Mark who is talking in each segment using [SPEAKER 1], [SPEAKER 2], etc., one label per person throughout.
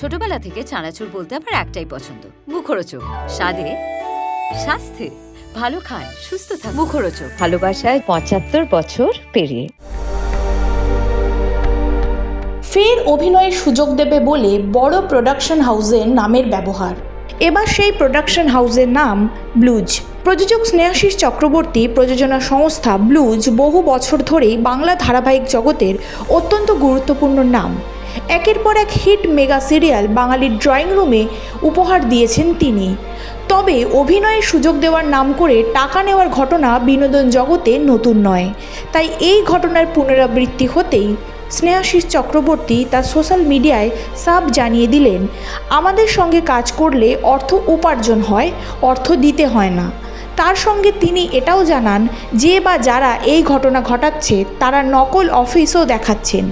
[SPEAKER 1] ছোটবেলা থেকে চানাচুর বলতে আমার একটাই পছন্দ, মুখরোচক। স্বাদে, স্বাস্থ্যে, ভালো খান, সুস্থ থাক। মুখরোচক।
[SPEAKER 2] ভালোবাসায় ৭৫ বছর পেরিয়ে
[SPEAKER 3] ফের অভিনয়ের সুযোগ দেবে বলে বড় প্রোডাকশন হাউসের নামের ব্যবহার। এবার সেই প্রোডাকশন হাউসের নাম ব্লুজ। প্রযোজক স্নেহাশিস চক্রবর্তী প্রযোজনা সংস্থা ব্লুজ বহু বছর ধরেই বাংলা ধারাবাহিক জগতের অত্যন্ত গুরুত্বপূর্ণ নাম। একের পর এক হিট মেগা সিরিয়াল বাঙালির ড্রয়িং রুমে উপহার দিয়েছেন তিনি। তবে অভিনয়ের সুযোগ দেওয়ার নাম করে টাকা নেওয়ার ঘটনা বিনোদন জগতে নতুন নয়। তাই এই ঘটনার পুনরাবৃত্তি হতেই স্নেহাশিস চক্রবর্তী তার সোশ্যাল মিডিয়ায় সাব জানিয়ে দিলেন, আমাদের সঙ্গে কাজ করলে অর্থ উপার্জন হয়, অর্থ দিতে হয় না। তার সঙ্গে তিনি এটাও জানান যে বা যারা এই ঘটনা ঘটাচ্ছে তারা নকল অফিসও দেখাচ্ছেন,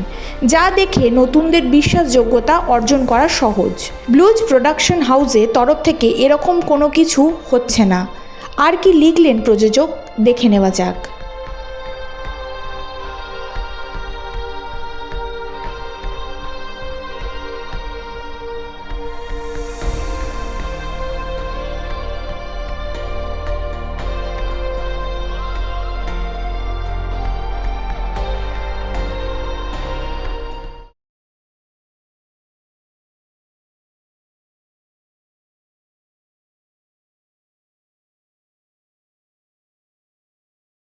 [SPEAKER 3] যা দেখে নতুনদের বিশ্বাসযোগ্যতা অর্জন করা সহজ। ব্লুজ প্রোডাকশন হাউসের তরফ থেকে এরকম কোনো কিছু হচ্ছে না। আর কি লিখলেন প্রযোজক, দেখে নেওয়া যাক।